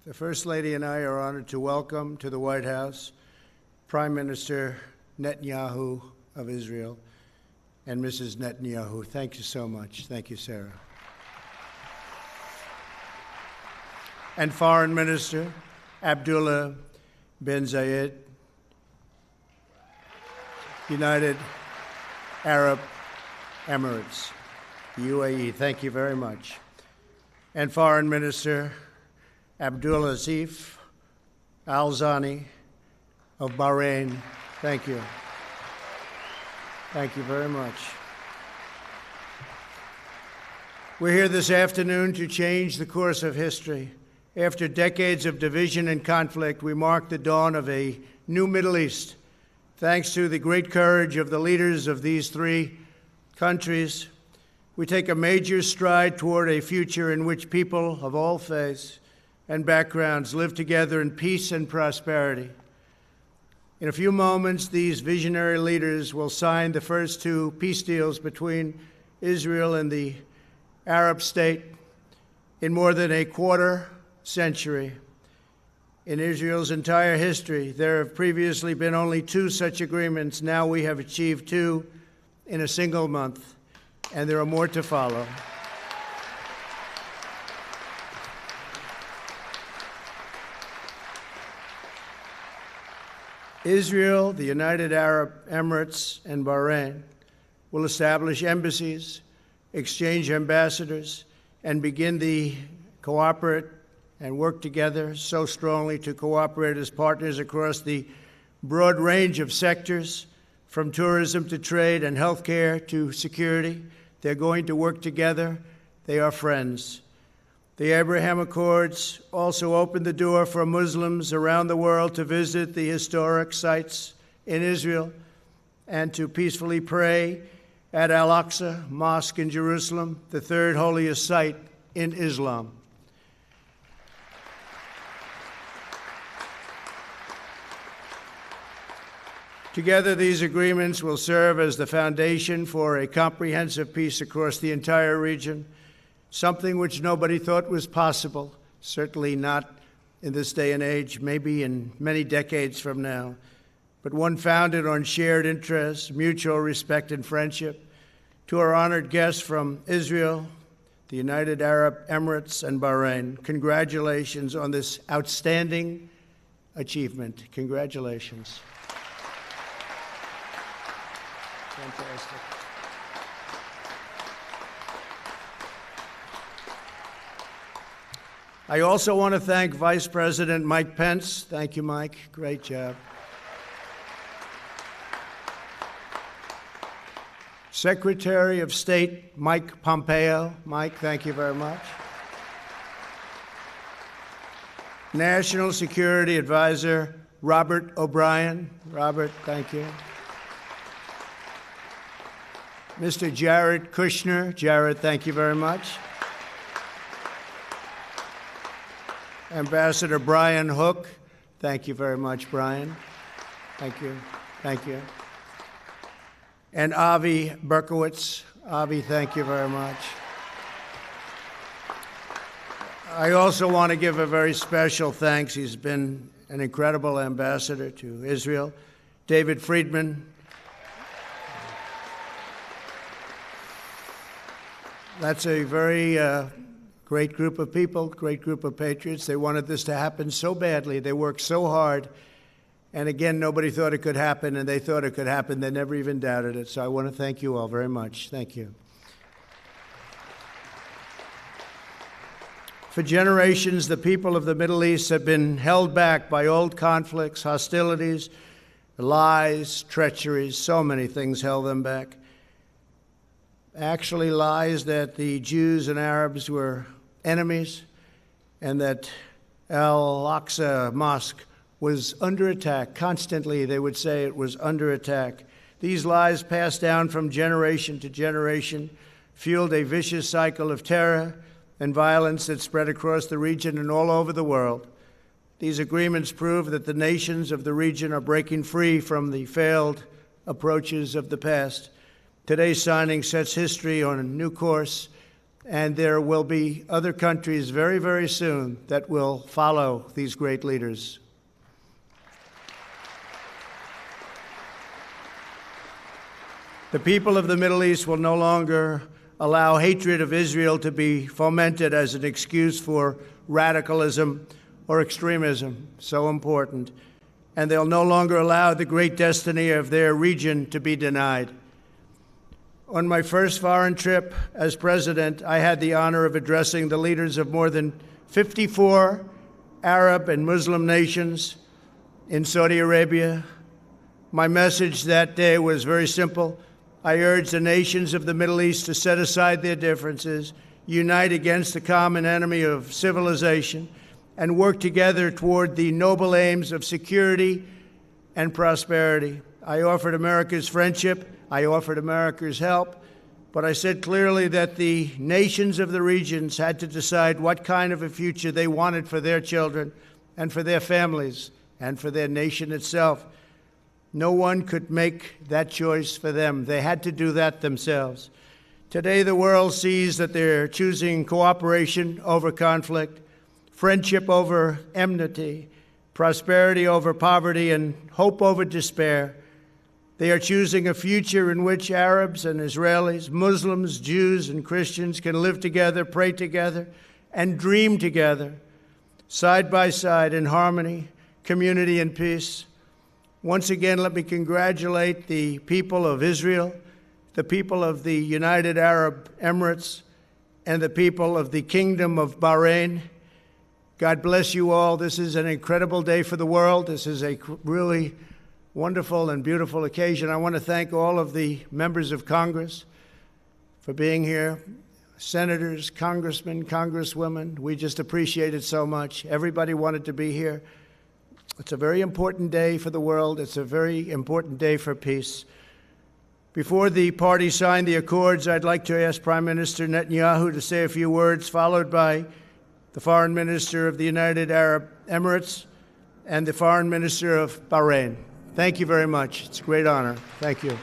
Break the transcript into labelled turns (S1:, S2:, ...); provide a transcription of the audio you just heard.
S1: The First Lady and I are honored to welcome to the White House Prime Minister Netanyahu of Israel and Mrs. Netanyahu. Thank you so much. Thank you, Sarah. And Foreign Minister Abdullah bin Zayed, United Arab Emirates, UAE. Thank you very much. And Foreign Minister Abdulaziz Al-Zani of Bahrain. Thank you. Thank you very much. We're here this afternoon to change the course of history. After decades of division and conflict, we mark the dawn of a new Middle East. Thanks to the great courage of the leaders of these three countries, we take a major stride toward a future in which people of all faiths and backgrounds live together in peace and prosperity. In a few moments, these visionary leaders will sign the first two peace deals between Israel and the Arab state in more than a quarter century. In Israel's entire history, there have previously been only two such agreements. Now we have achieved two in a single month, and there are more to follow. Israel, the United Arab Emirates, and Bahrain will establish embassies, exchange ambassadors, and begin the cooperate and work together so strongly to cooperate as partners across the broad range of sectors, from tourism to trade and healthcare to security. They're going to work together. They are friends. The Abraham Accords also opened the door for Muslims around the world to visit the historic sites in Israel and to peacefully pray at Al-Aqsa Mosque in Jerusalem, the third holiest site in Islam. Together, these agreements will serve as the foundation for a comprehensive peace across the entire region, something which nobody thought was possible, certainly not in this day and age, maybe in many decades from now, but one founded on shared interests, mutual respect, and friendship. To our honored guests from Israel, the United Arab Emirates, and Bahrain, congratulations on this outstanding achievement. Congratulations. Fantastic. I also want to thank Vice President Mike Pence. Thank you, Mike. Great job. Secretary of State Mike Pompeo. Mike, thank you very much. National Security Advisor Robert O'Brien. Robert, thank you. Mr. Jared Kushner. Jared, thank you very much. Ambassador Brian Hook. Thank you very much, Brian. Thank you. Thank you. And Avi Berkowitz. Avi, thank you very much. I also want to give a very special thanks. He's been an incredible ambassador to Israel. David Friedman. That's a very great group of people, great group of patriots. They wanted this to happen so badly. They worked so hard. And again, nobody thought it could happen, and they thought it could happen. They never even doubted it. So I want to thank you all very much. Thank you. For generations, the people of the Middle East have been held back by old conflicts, hostilities, lies, treacheries. So many things held them back. Actually, lies that the Jews and Arabs were enemies and that Al-Aqsa Mosque was under attack. Constantly, they would say it was under attack. These lies passed down from generation to generation, fueled a vicious cycle of terror and violence that spread across the region and all over the world. These agreements prove that the nations of the region are breaking free from the failed approaches of the past. Today's signing sets history on a new course and there will be other countries very, very soon that will follow these great leaders. The people of the Middle East will no longer allow hatred of Israel to be fomented as an excuse for radicalism or extremism, so important. And they'll no longer allow the great destiny of their region to be denied. On my first foreign trip as president, I had the honor of addressing the leaders of more than 54 Arab and Muslim nations in Saudi Arabia. My message that day was very simple. I urged the nations of the Middle East to set aside their differences, unite against the common enemy of civilization, and work together toward the noble aims of security and prosperity. I offered America's friendship. I offered America's help. But I said clearly that the nations of the regions had to decide what kind of a future they wanted for their children and for their families and for their nation itself. No one could make that choice for them. They had to do that themselves. Today, the world sees that they're choosing cooperation over conflict, friendship over enmity, prosperity over poverty, and hope over despair. They are choosing a future in which Arabs and Israelis, Muslims, Jews, and Christians can live together, pray together, and dream together, side by side in harmony, community, and peace. Once again, let me congratulate the people of Israel, the people of the United Arab Emirates, and the people of the Kingdom of Bahrain. God bless you all. This is an incredible day for the world. This is a really wonderful and beautiful occasion. I want to thank all of the members of Congress for being here, senators, congressmen, congresswomen. We just appreciate it so much. Everybody wanted to be here. It's a very important day for the world. It's a very important day for peace. Before the parties sign the accords, I'd like to ask Prime Minister Netanyahu to say a few words, followed by the Foreign Minister of the United Arab Emirates and the Foreign Minister of Bahrain. Thank you very much. It's a great honor. Thank you.